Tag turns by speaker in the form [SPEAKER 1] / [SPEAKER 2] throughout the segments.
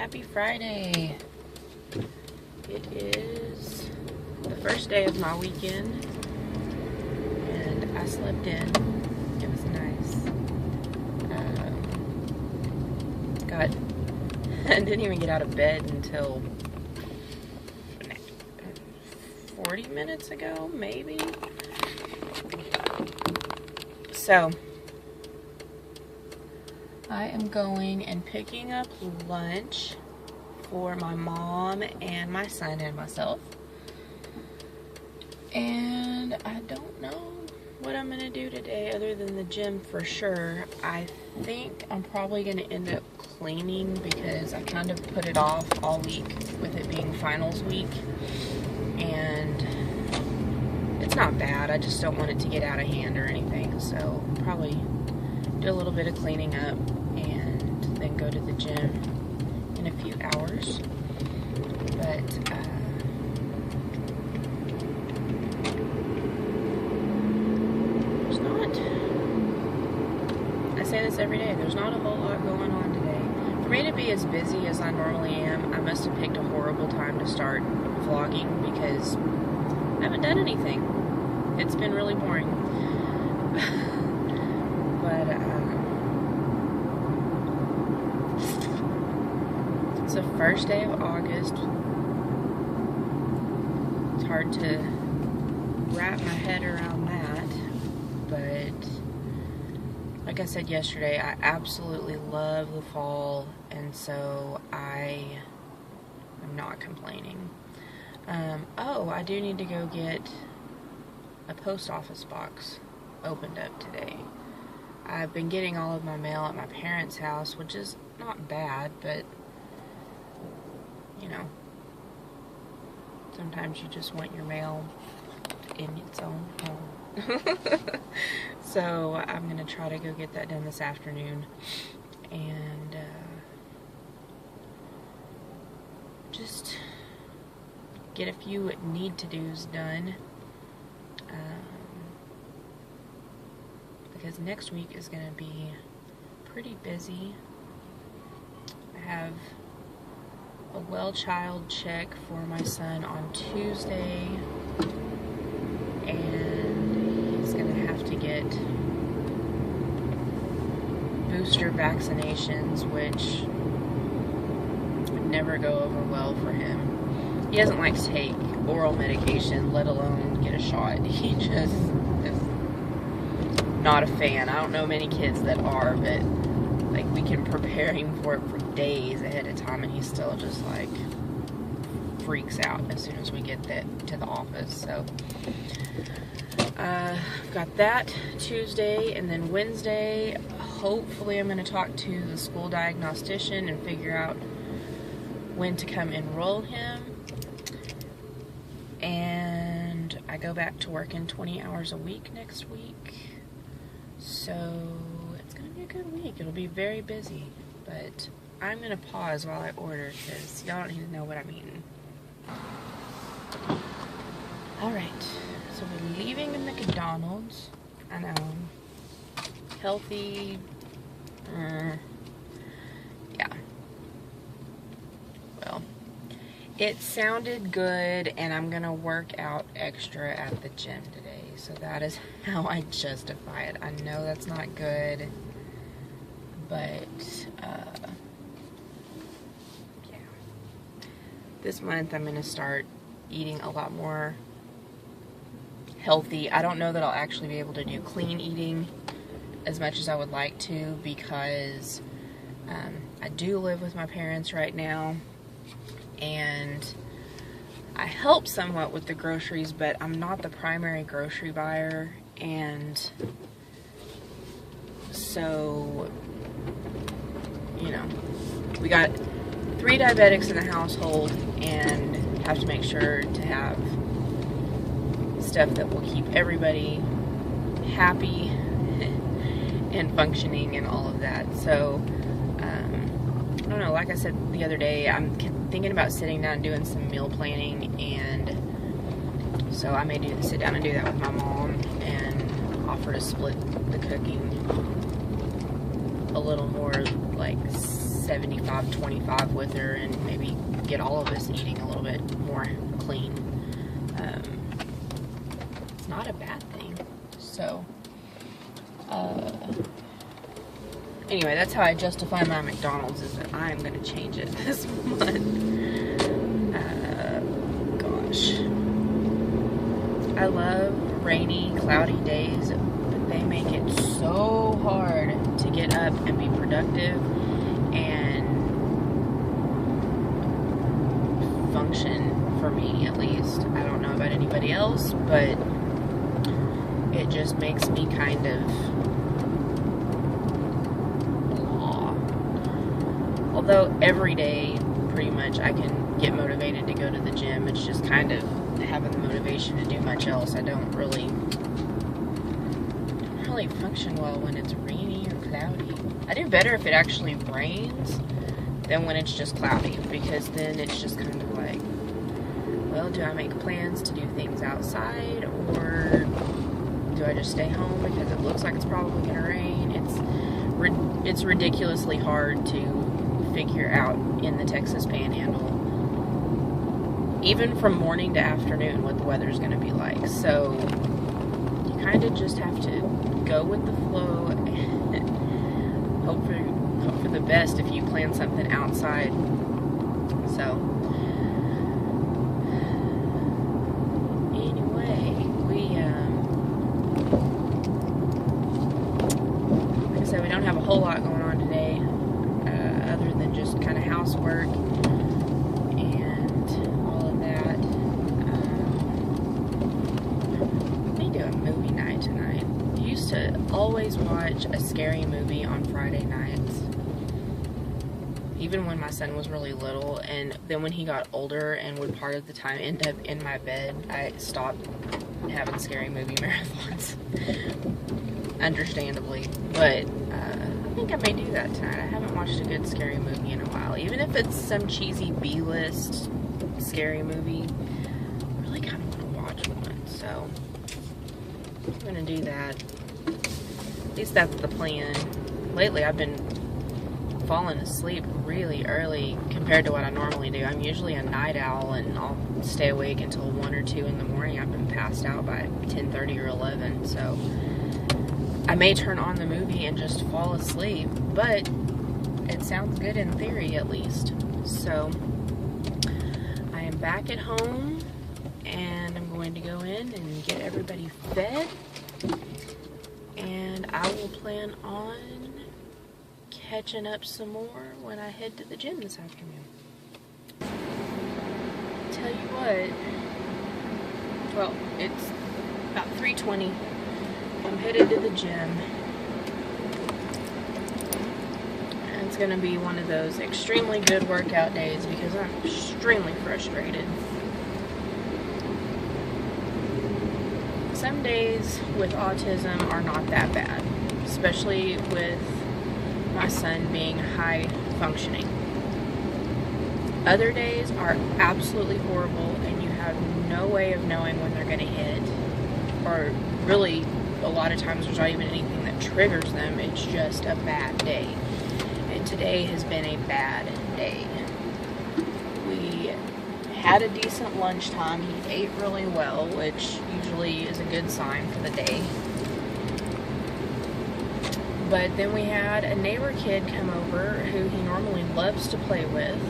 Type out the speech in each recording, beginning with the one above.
[SPEAKER 1] Happy Friday. It is the first day of my weekend and I slept in. It was nice. I didn't even get out of bed until 40 minutes ago, maybe. So I am going and picking up lunch for my mom and my son and myself. And I don't know what I'm gonna do today other than the gym for sure. I think I'm probably gonna end up cleaning because I kind of put it off all week with it being finals week. And it's not bad, I just don't want it to get out of hand or anything. So probably do a little bit of cleaning up and then go to the gym in a few hours. But there's not, I say this every day, there's not a whole lot going on today. For me to be as busy as I normally am, I must have picked a store time to start vlogging because I haven't done anything. It's been really boring. But it's the first day of August. It's hard to wrap my head around that, but like I said yesterday, I absolutely love the fall, and so I am not complaining. Oh, I do need to go get a post office box opened up today. I've been getting all of my mail at my parents' house, which is not bad, but you know, sometimes you just want your mail in its own home. So I'm gonna try to go get that done this afternoon and just get a few need-to-dos done, because next week is going to be pretty busy. I have a well child check for my son on Tuesday, and he's going to have to get booster vaccinations, which would never go over well for him. He doesn't like to take oral medication, let alone get a shot. He just is not a fan. I don't know many kids that are, but like we can prepare him for it for days ahead of time and he still just like freaks out as soon as we get to the office. So I've got that Tuesday, and then Wednesday hopefully I'm going to talk to the school diagnostician and figure out when to come enroll him. And I go back to working 20 hours a week next week. So it's going to be a good week. It'll be very busy. But I'm going to pause while I order because y'all don't need to know what I'm eating. Alright. So we're leaving in McDonald's. I know. Healthy. Yeah. Well. It sounded good, and I'm going to work out extra at the gym today. So that is how I justify it. I know that's not good, but, yeah. This month I'm going to start eating a lot more healthy. I don't know that I'll actually be able to do clean eating as much as I would like to because I do live with my parents right now. And I help somewhat with the groceries, but I'm not the primary grocery buyer, and so, you know, we got 3 diabetics in the household and have to make sure to have stuff that will keep everybody happy and functioning and all of that. So, I don't know, like I said the other day, I'm thinking about sitting down and doing some meal planning, and so I may sit down and do that with my mom and offer to split the cooking a little more like 75-25 with her and maybe get all of us eating a little bit more clean. It's not a bad thing. So, anyway, that's how I justify my McDonald's, is that I am going to change it this month. Gosh. I love rainy, cloudy days, but they make it so hard to get up and be productive and function, for me at least. I don't know about anybody else, but it just makes me kind of blah. Although every day, pretty much, I can get motivated to go to the gym. It's just kind of having the motivation to do much else. I don't really function well when it's rainy or cloudy. I do better if it actually rains than when it's just cloudy, because then it's just kind of like, well, do I make plans to do things outside, or do I just stay home because it looks like it's probably going to rain? It's ridiculously hard to figure out in the Texas Panhandle, even from morning to afternoon, what the weather's going to be like. So you kind of just have to go with the flow and hope for the best if you plan something outside. So anyway, like I said, we don't have a whole lot going on today, other than just kind of housework and all of that. We do a movie night tonight. I used to always watch a scary movie on Friday nights, even when my son was really little, and then when he got older and would part of the time end up in my bed, I stopped having scary movie marathons, understandably. But I think I may do that tonight. I haven't watched a good scary movie in a while, even if it's some cheesy B-list scary movie. I really kind of want to watch one, so I'm gonna do that. At least that's the plan. Lately I've been falling asleep really early compared to what I normally do. I'm usually a night owl, and I'll stay awake until 1 or 2 in the morning. I've been passed out by 10:30 or 11, so I may turn on the movie and just fall asleep, but it sounds good in theory, at least. So I am back at home, and I'm going to go in and get everybody fed, and I will plan on catching up some more when I head to the gym this afternoon. Tell you what, well, it's about 3:20. I'm headed to the gym, and it's gonna be one of those extremely good workout days because I'm extremely frustrated. Some days with autism are not that bad, especially with my son being high functioning. Other days are absolutely horrible, and you have no way of knowing when they're going to hit, or really a lot of times there's not even anything that triggers them. It's just a bad day, and today has been a bad day. We had a decent lunchtime. He ate really well, which usually is a good sign for the day. But then we had a neighbor kid come over who he normally loves to play with,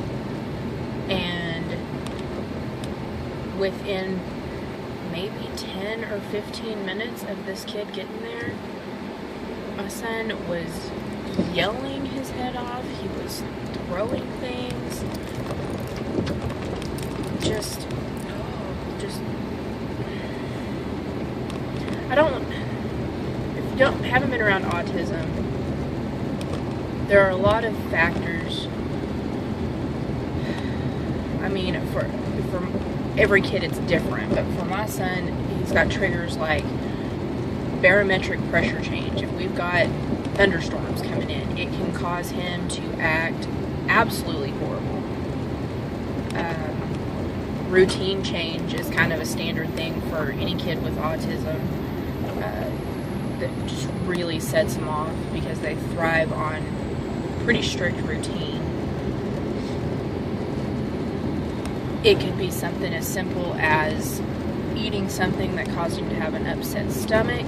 [SPEAKER 1] and within maybe 10 or 15 minutes of this kid getting there, my son was yelling his head off. He was throwing things. If you haven't been around autism, there are a lot of factors. I mean, for every kid it's different, but for my son, he's got triggers like barometric pressure change. If we've got thunderstorms coming in, it can cause him to act absolutely horrible. Routine change is kind of a standard thing for any kid with autism. That just really sets them off because they thrive on pretty strict routine. It could be something as simple as eating something that caused him to have an upset stomach.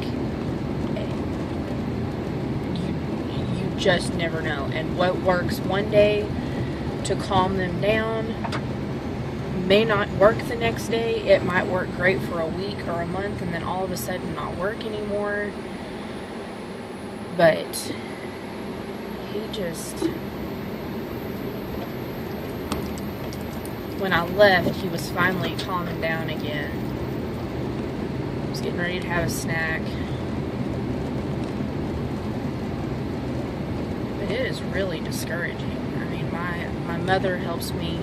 [SPEAKER 1] You just never know. And what works one day to calm them down may not work the next day. It might work great for a week or a month and then all of a sudden not work anymore. But he just... When I left, he was finally calming down again. He was getting ready to have a snack. But it is really discouraging. I mean, my mother helps me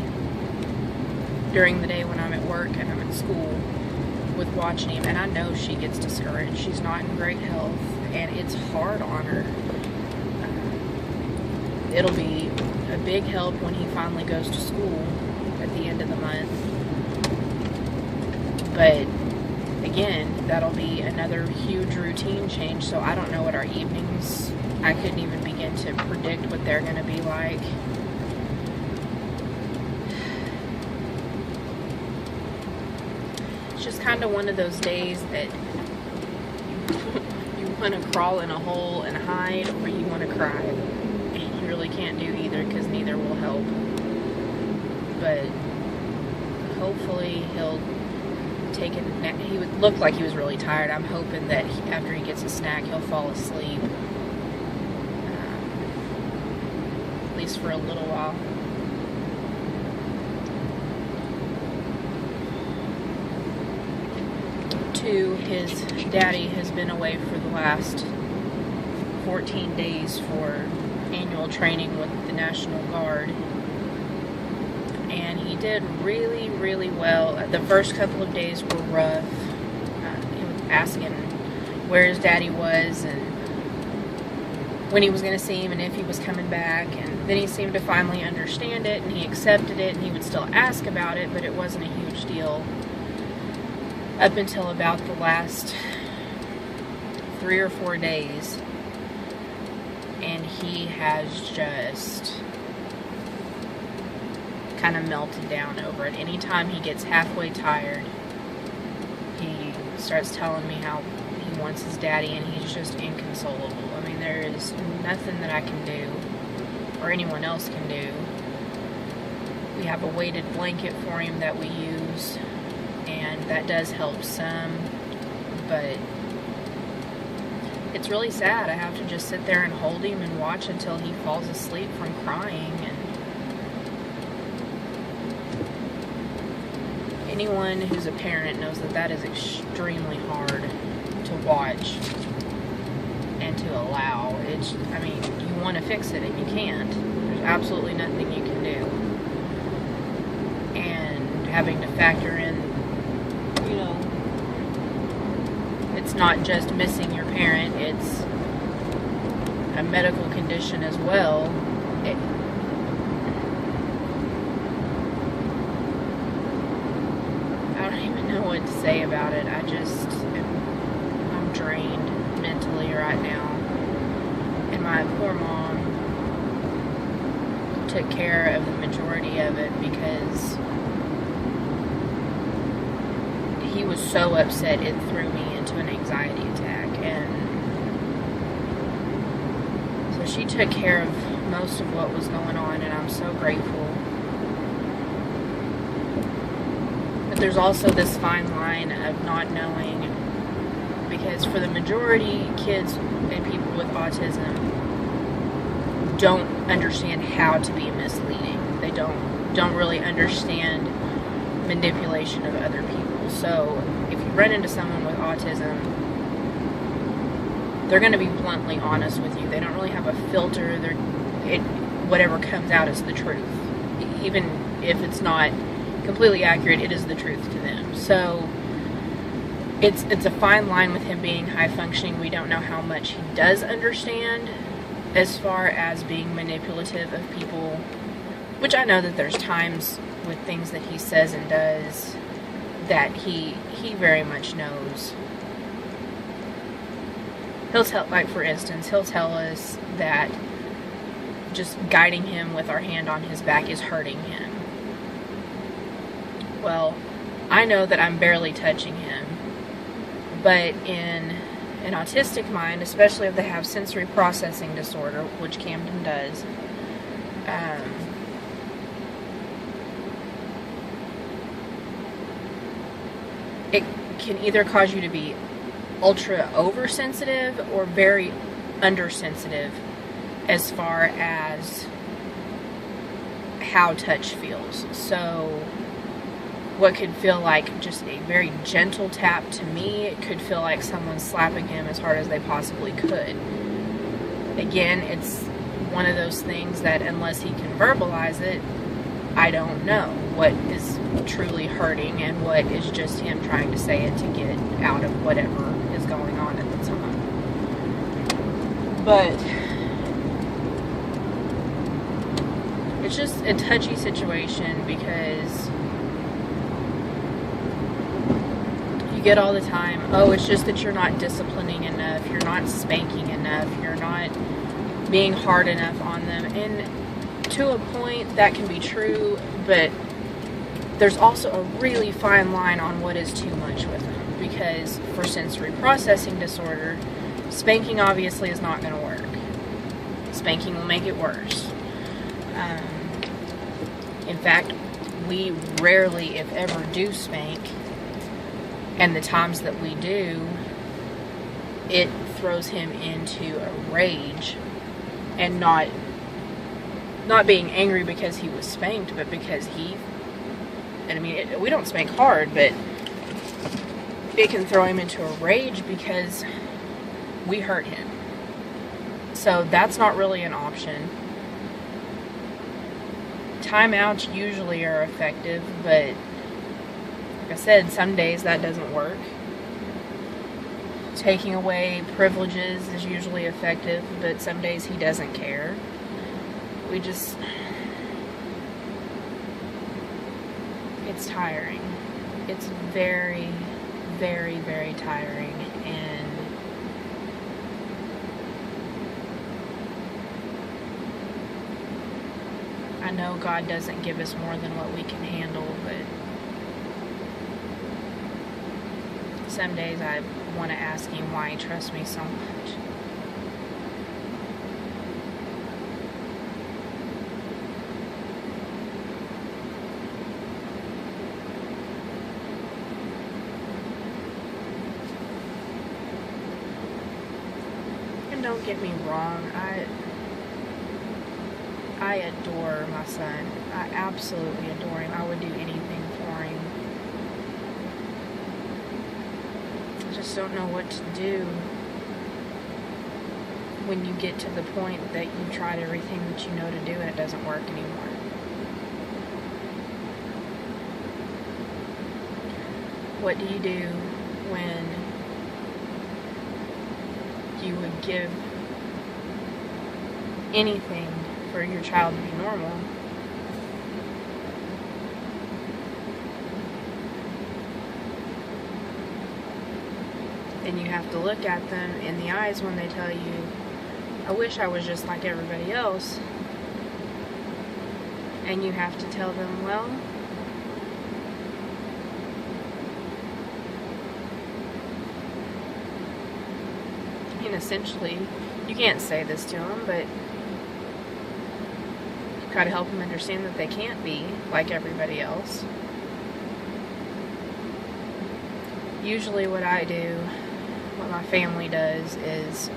[SPEAKER 1] during the day when I'm at work and I'm at school with watching him, and I know she gets discouraged. She's not in great health, and it's hard on her. It'll be a big help when he finally goes to school at the end of the month. But again, that'll be another huge routine change, so I don't know what our evenings, I couldn't even begin to predict what they're going to be like. It's just kind of one of those days that you want to crawl in a hole and hide, or you want to cry. And you really can't do either, because neither will help. But hopefully he'll take a nap. He would look like he was really tired. I'm hoping that after he gets a snack, he'll fall asleep. At least for a little while. Two, his daddy has been away for the last 14 days for annual training with the National Guard. And he did really, really well. The first couple of days were rough. He was asking where his daddy was and when he was going to see him and if he was coming back. And then he seemed to finally understand it, and he accepted it, and he would still ask about it, but it wasn't a huge deal up until about the last 3 or 4 days. And he has just kind of melted down over it. Anytime he gets halfway tired, he starts telling me how he wants his daddy, and he's just inconsolable. I mean, there is nothing that I can do or anyone else can do. We have a weighted blanket for him that we use, and that does help some, but it's really sad. I have to just sit there and hold him and watch until he falls asleep from crying. And anyone who's a parent knows that that is extremely hard to watch and to allow. It's, I mean, you want to fix it and you can't. There's absolutely nothing you can do. And having to factor in, you know, it's not just missing your parent, it's a medical condition as well. I don't even know what to say about it. I'm drained mentally right now. And my poor mom took care of the majority of it because he was so upset it threw me into an anxiety attack. And so she took care of most of what was going on, and I'm so grateful. But there's also this fine line of not knowing, because for the majority, kids and people with autism don't understand how to be misleading. They don't really understand manipulation of other people. So if you run into someone with autism, they're going to be bluntly honest with you. They don't really have a filter. Whatever comes out is the truth. Even if it's not completely accurate, it is the truth to them. So it's a fine line with him being high functioning. We don't know how much he does understand as far as being manipulative of people, which I know that there's times with things that he says and does that he very much knows. He'll tell, like for instance, he'll tell us that just guiding him with our hand on his back is hurting him. Well, I know that I'm barely touching him, but in an autistic mind, especially if they have sensory processing disorder, which Camden does, it can either cause you to be ultra oversensitive or very undersensitive as far as how touch feels. So what could feel like just a very gentle tap to me, it could feel like someone's slapping him as hard as they possibly could. Again, it's one of those things that unless he can verbalize it, I don't know what is truly hurting and what is just him trying to say it to get out of whatever is going on at the time. But it's just a touchy situation because you get all the time, oh, it's just that you're not disciplining enough, you're not spanking enough, you're not being hard enough on them. And to a point, that can be true, but there's also a really fine line on what is too much with them. Because for sensory processing disorder, spanking obviously is not going to work. Spanking will make it worse. In fact, we rarely, if ever, do spank. And the times that we do, it throws him into a rage. And not being angry because he was spanked, but because we don't spank hard, but it can throw him into a rage because we hurt him. So that's not really an option. Timeouts usually are effective, but like I said, some days that doesn't work. Taking away privileges is usually effective, but some days he doesn't care. It's tiring. It's very, very, very tiring, and I know God doesn't give us more than what we can handle, but some days I want to ask Him why He trusts me so much. And don't get me wrong, I adore my son. I absolutely adore him. I would do anything for him. I just don't know what to do when you get to the point that you've tried everything that you know to do and it doesn't work anymore. What do you do when you would give anything for your child to be normal, and you have to look at them in the eyes when they tell you, I wish I was just like everybody else, and you have to tell them, well, I mean, essentially, you can't say this to them, but try to help them understand that they can't be like everybody else. Usually what I do, what my family does, is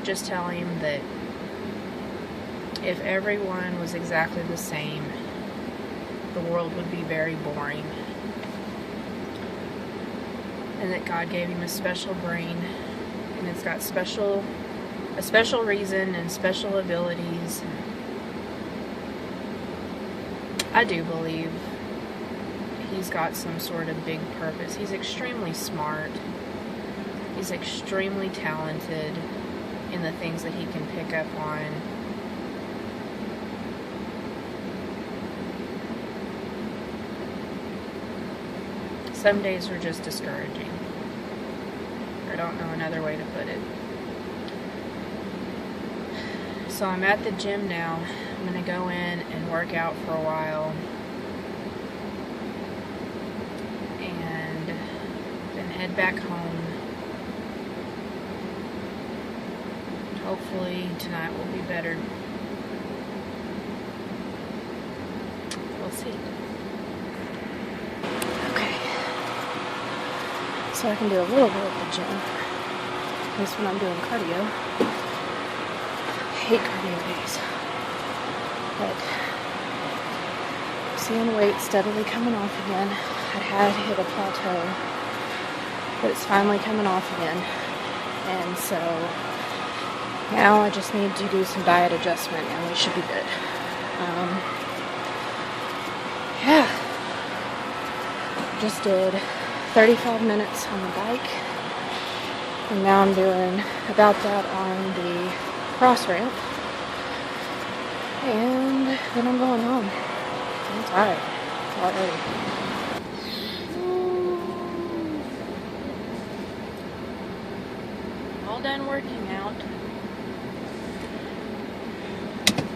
[SPEAKER 1] just tell him that if everyone was exactly the same, the world would be very boring. And that God gave him a special brain, and it's got a special reason and special abilities. I do believe he's got some sort of big purpose. He's extremely smart. He's extremely talented in the things that he can pick up on. Some days are just discouraging. I don't know another way to put it. So I'm at the gym now. I'm going to go in and work out for a while. head back home. Hopefully tonight will be better. We'll see. Okay. So I can do a little bit of the gym. At least when I'm doing cardio. I hate cardio days. But seeing weight steadily coming off again. I had hit a plateau, but it's finally coming off again. And so now I just need to do some diet adjustment and we should be good. Yeah. Just did 35 minutes on the bike. And now I'm doing about that on the cross ramp. And then I'm going home. I'm tired already. All done working out.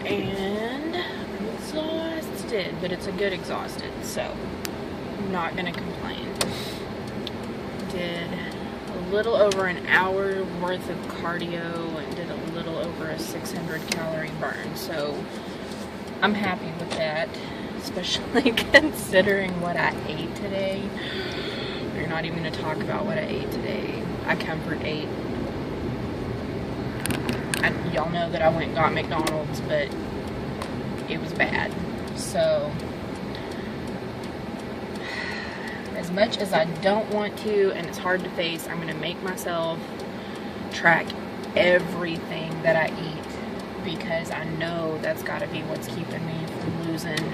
[SPEAKER 1] And I'm exhausted, but it's a good exhausted, so I'm not gonna complain. Did a little over an hour worth of cardio and did a little over a 600 calorie burn, so I'm happy with that, especially considering what I ate today. We're not even gonna talk about what I ate today. I comfort ate. Y'all know that I went and got McDonald's, but it was bad. So, as much as I don't want to, and it's hard to face, I'm gonna make myself track everything that I eat, because I know that's gotta be what's keeping me from losing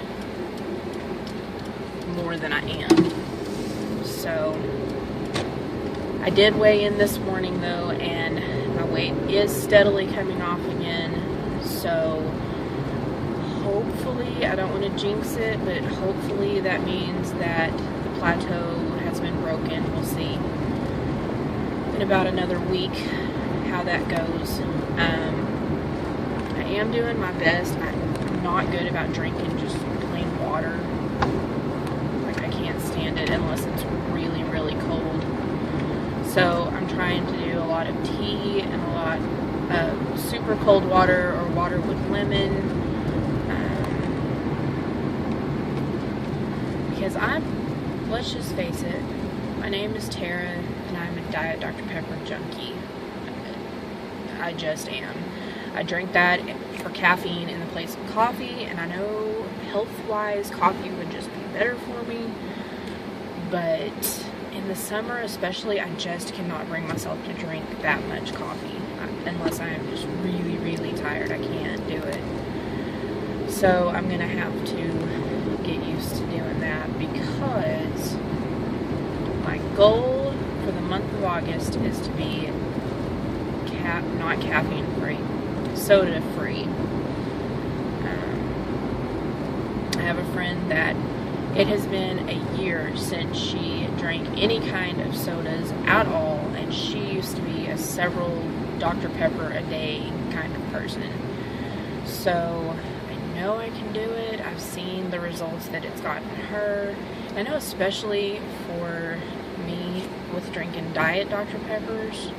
[SPEAKER 1] more than I am. So, I did weigh in this morning though, and my weight is steadily coming off again, so hopefully, I don't want to jinx it, but hopefully that means that the plateau has been broken. We'll see in about another week how that goes. I am doing my best. I'm not good about drinking just plain water. Like, I can't stand it unless it's really, really cold. So I'm trying to do a lot of tea and a lot of super cold water or water with lemon. Because let's just face it, my name is Tara and I'm a Diet Dr. Pepper junkie. I just am. I drink that for caffeine in the place of coffee, and I know health-wise coffee would just be better for me, but in the summer especially, I just cannot bring myself to drink that much coffee unless I am just really, really tired. I can't do it. So I'm gonna have to get used to doing that, because my goal for the month of August is to be not caffeine free, soda free. I have a friend that it has been a year since she drank any kind of sodas at all, and she used to be a several Dr. Pepper a day kind of person. So I know I can do it. I've seen the results that it's gotten her. I know especially for me with drinking diet Dr. Peppers,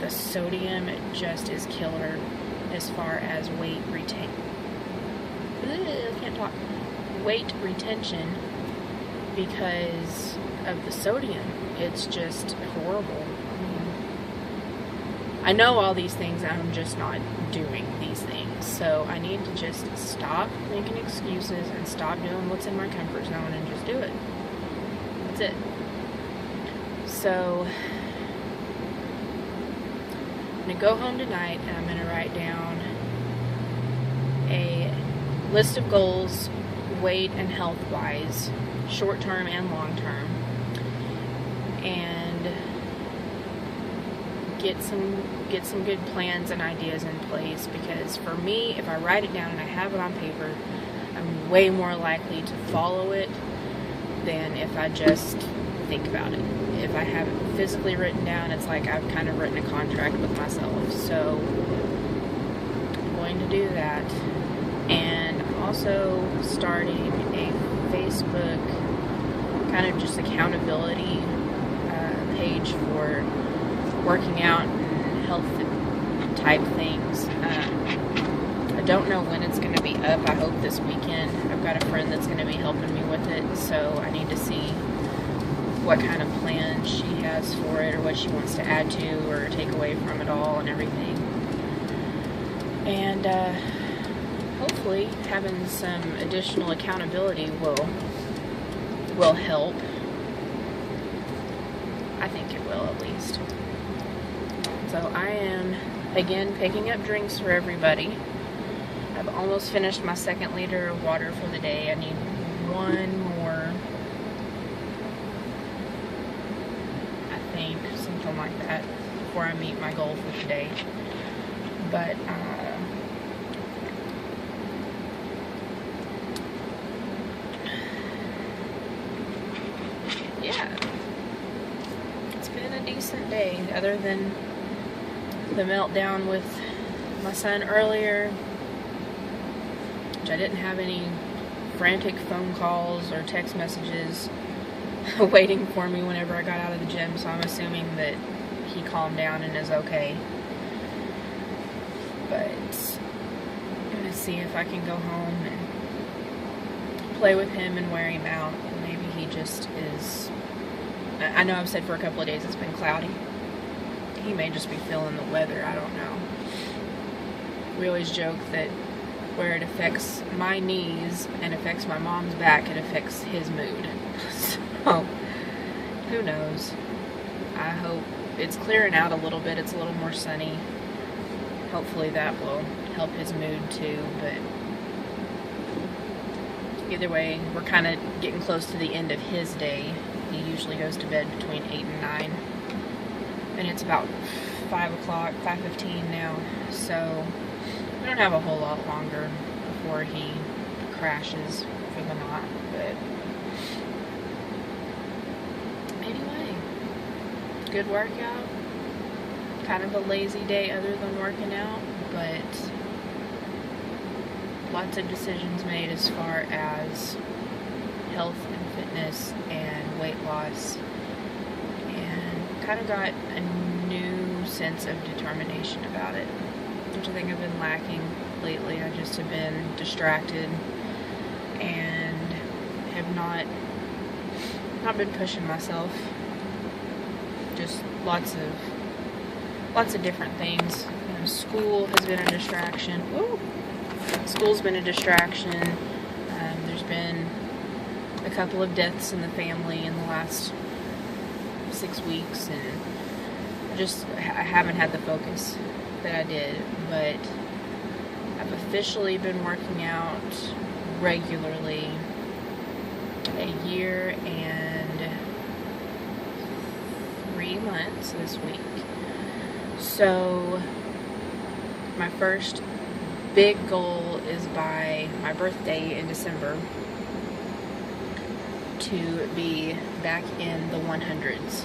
[SPEAKER 1] the sodium just is killer as far as weight retention. Weight retention, because of the sodium. It's just horrible. I know all these things, I'm just not doing these things. So I need to just stop making excuses and stop doing what's in my comfort zone and just do it. That's it. So I'm gonna go home tonight and I'm gonna write down a list of goals, weight and health wise, short term and long term, and get some good plans and ideas in place, because for me, if I write it down and I have it on paper, I'm way more likely to follow it than if I just think about it. If I have it physically written down, it's like I've kind of written a contract with myself. So I'm going to do that. And I'm also starting a Facebook kind of just accountability page for working out and health type things. I don't know when it's going to be up. I hope this weekend. I've got a friend that's going to be helping me with it, so I need to see what kind of plan she has for it, or what she wants to add to or take away from it all and everything. And hopefully having some additional accountability will help. I think it will, at least. So I am again picking up drinks for everybody. I've almost finished my 2nd liter of water for the day. I need one more, I think, something like that, before I meet my goal for today. But yeah, it's been a decent day, other than the meltdown with my son earlier, which I didn't have any frantic phone calls or text messages waiting for me whenever I got out of the gym, so I'm assuming that he calmed down and is okay. But I'm gonna see if I can go home and play with him and wear him out. Maybe he just is, I know I've said for a couple of days it's been cloudy. He may just be feeling the weather, I don't know. We always joke that where it affects my knees and affects my mom's back, it affects his mood. So, who knows? I hope it's clearing out a little bit. It's a little more sunny. Hopefully that will help his mood too, but either way, we're kind of getting close to the end of his day. He usually goes to bed between 8 and 9, and it's about 5 o'clock, 5:15 now, so we don't have a whole lot longer before he crashes for the night. But anyway, good workout. Kind of a lazy day other than working out, but lots of decisions made as far as health and fitness and weight loss, and kind of got a new sense of determination about it, which I think I've been lacking lately. I just have been distracted and have not been pushing myself. Just lots of different things. You know, school has been a distraction. Woo! School's been a distraction. There's been a couple of deaths in the family in the last 6 weeks, and I haven't had the focus that I did. But I've officially been working out regularly a year and 3 months this week. So my first big goal is by my birthday in December to be back in the 100s,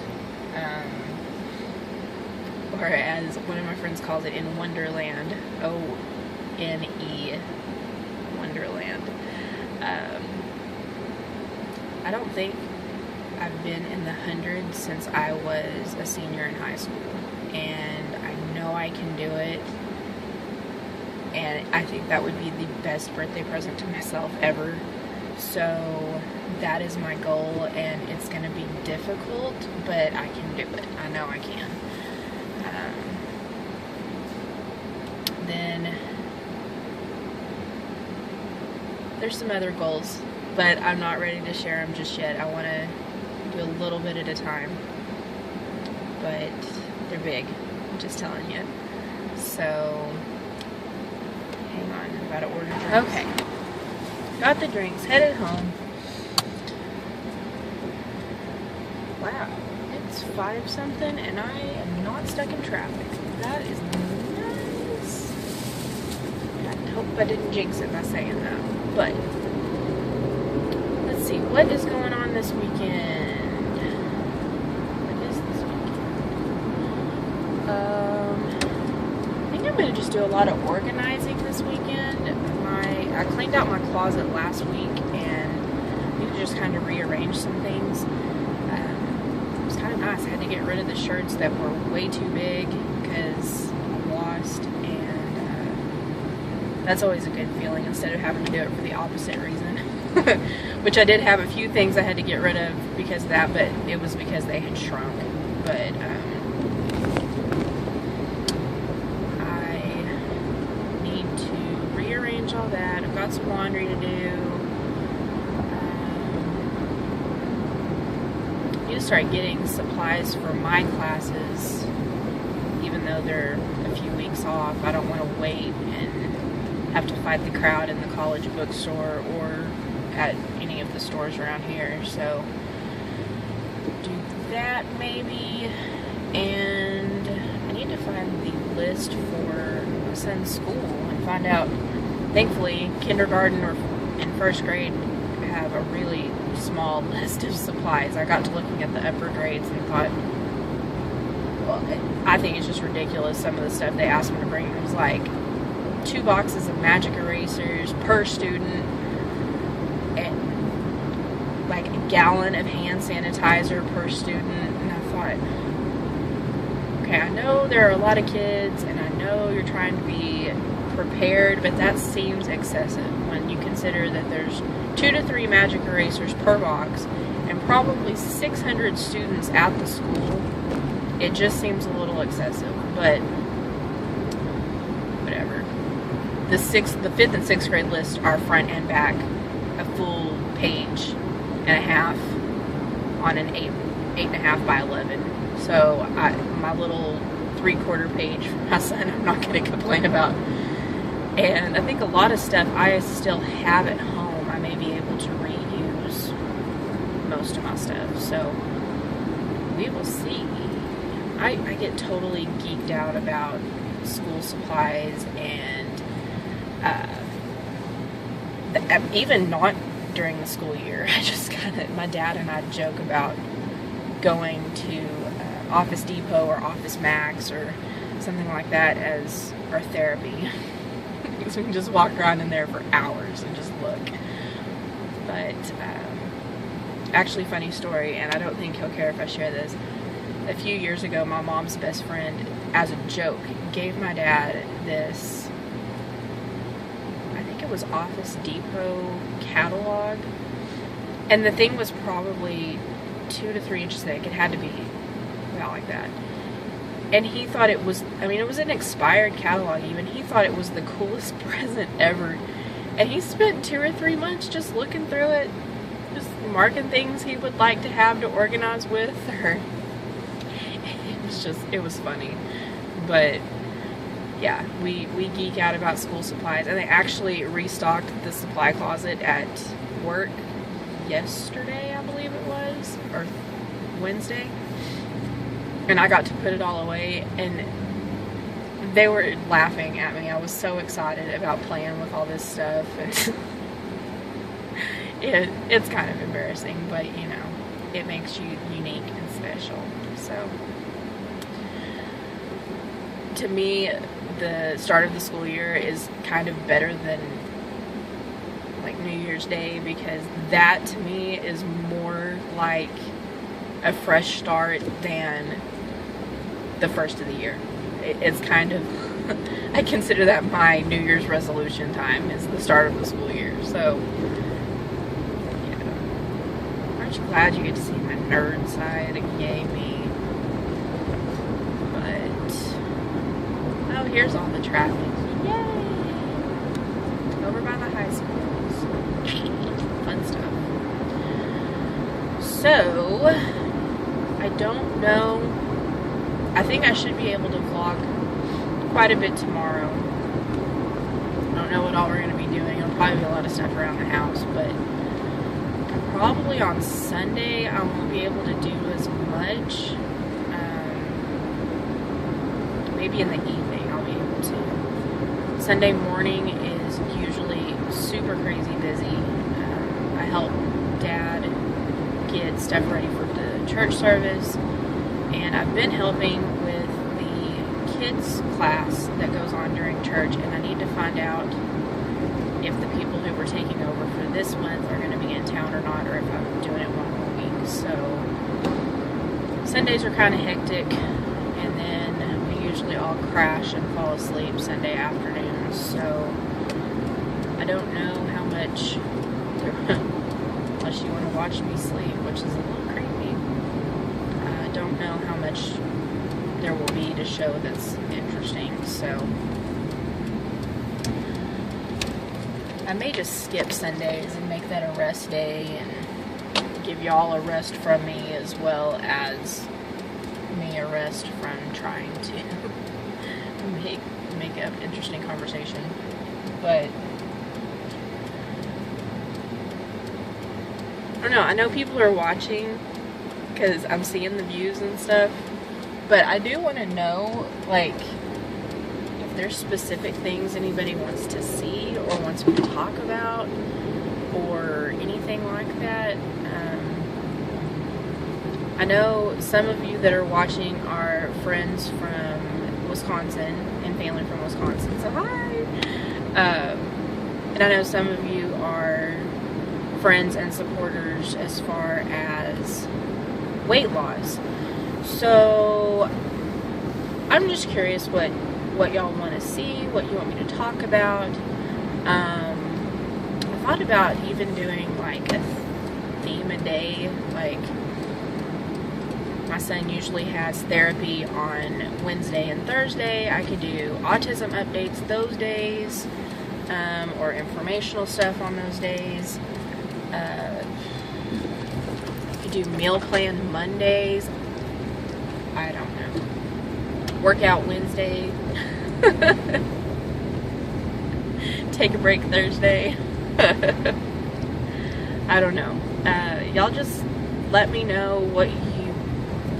[SPEAKER 1] or as one of my friends calls it, in Wonderland, O-N-E, Wonderland. I don't think I've been in the hundreds since I was a senior in high school, and I know I can do it, and I think that would be the best birthday present to myself ever. So that is my goal, and it's going to be difficult, but I can do it. I know I can. Then there's some other goals, but I'm not ready to share them just yet. I want to do a little bit at a time, but they're big, I'm just telling you. So hang on, I'm about to order drinks. Okay, got the drinks, headed home. Wow, it's 5 something and I am not stuck in traffic. That is nice. I hope I didn't jinx it by saying that, but let's see, what is going on this weekend? What is this weekend? I think I'm going to just do a lot of organizing this weekend. I cleaned out my closet last week and I need to just kind of rearrange some things. I was kind of nice. I had to get rid of the shirts that were way too big because I'm lost, and that's always a good feeling instead of having to do it for the opposite reason. Which I did have a few things I had to get rid of because of that, but it was because they had shrunk. But I need to rearrange all that. I've got some laundry to do. I need to start getting supplies for my classes, even though they're a few weeks off. I don't want to wait and have to fight the crowd in the college bookstore or at any of the stores around here. So do that maybe, and I need to find the list for my son's school and find out. Thankfully, kindergarten or in first grade have a really small list of supplies. I got to looking at the upper grades and thought, well, I think it's just ridiculous. Some of the stuff they asked me to bring. It was like 2 boxes of magic erasers per student, and like a gallon of hand sanitizer per student. And I thought, okay, I know there are a lot of kids and I know you're trying to be prepared, but that seems excessive when you consider that there's 2 to 3 magic erasers per box and probably 600 students at the school. It just seems a little excessive, but whatever. The 5th and 6th grade list are front and back, a full page and a half on an 8.5 by 11. So my little 3/4 page for my son, I'm not going to complain about. And I think a lot of stuff I still have at home, I may be able to reuse most of my stuff. So we will see. I get totally geeked out about school supplies, and even not during the school year. I just my dad and I joke about going to Office Depot or Office Max or something like that as our therapy. Because we can just walk around in there for hours and just look. But actually, funny story, and I don't think he'll care if I share this. A few years ago, my mom's best friend, as a joke, gave my dad this, I think it was Office Depot catalog, and the thing was probably 2 to 3 inches thick. It had to be about like that. And he thought it was, I mean, it was an expired catalog even. He thought it was the coolest present ever. And he spent 2 or 3 months just looking through it, just marking things he would like to have to organize with, or it was funny. But yeah, we geek out about school supplies, and they actually restocked the supply closet at work yesterday, I believe it was, or Wednesday, and I got to put it all away, and they were laughing at me. I was so excited about playing with all this stuff, and it's kind of embarrassing, but you know, it makes you unique and special. So to me, the start of the school year is kind of better than like New Year's Day, because that to me is more like a fresh start than the first of the year. It's kind of, I consider that my New Year's resolution time is the start of the school year. So yeah, aren't you glad you get to see my nerd side? Yay me. Oh, here's all the traffic. Yay! Over by the high schools. Fun stuff. So, I don't know. I think I should be able to vlog quite a bit tomorrow. I don't know what all we're going to be doing. It'll probably be a lot of stuff around the house, but probably on Sunday I won't be able to do as much. Maybe in the evening I'll be able to. Sunday morning is usually super crazy busy. I help Dad get stuff ready for the church service, and I've been helping with the kids class that goes on during church, and I need to find out if the people who were taking over for this month are going to be in town or not, or if I'm doing it one more week. So Sundays are kind of hectic, and then we usually all crash and fall asleep Sunday afternoons, so I don't know how much, unless you want to watch me sleep, which is a little creepy, I don't know how much there will be to show that's interesting, so I may just skip Sundays and make that a rest day and give y'all a rest from me as well as me a rest from trying to make up interesting conversation. But I don't know, I know people are watching because I'm seeing the views and stuff, but I do want to know, like, if there's specific things anybody wants to see or wants me to talk about or anything like that. I know some of you that are watching are friends from Wisconsin and family from Wisconsin, so hi! And I know some of you are friends and supporters as far as weight loss. So I'm just curious what y'all want to see, what you want me to talk about. I thought about even doing like a theme a day. Like, my son usually has therapy on Wednesday and Thursday. I could do autism updates those days, or informational stuff on those days. Could do meal plan Mondays. I don't know. Workout Wednesday. Take a break Thursday. I don't know. Y'all just let me know what you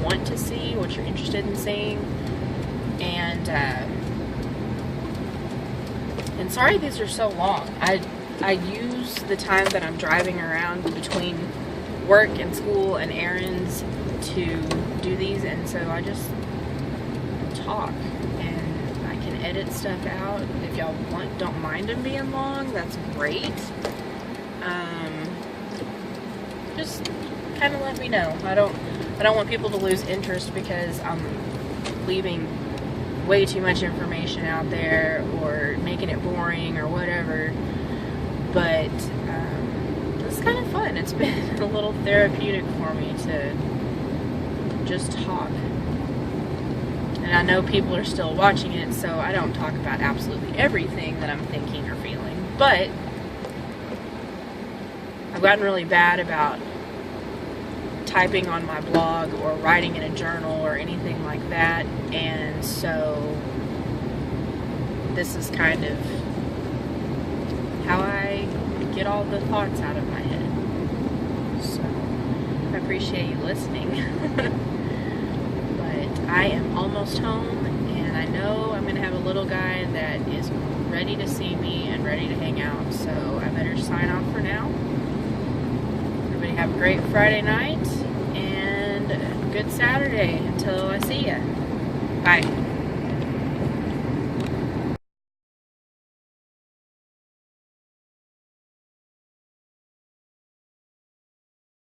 [SPEAKER 1] want to see, what you're interested in seeing, and sorry these are so long. I use the time that I'm driving around between work and school and errands to do these, and so I just talk, and I can edit stuff out. If y'all don't mind them being long, that's great. Just kind of let me know. I don't want people to lose interest because I'm leaving way too much information out there or making it boring or whatever. But it's kind of fun. It's been a little therapeutic for me to just talk. And I know people are still watching it, so I don't talk about absolutely everything that I'm thinking or feeling. But I've gotten really bad about typing on my blog or writing in a journal or anything like that, and so this is kind of how I get all the thoughts out of my head. So I appreciate you listening. But I am almost home, and I know I'm going to have a little guy that is ready to see me and ready to hang out, so I better sign off for now. Everybody have a great Friday night and a good Saturday until I see ya. Bye.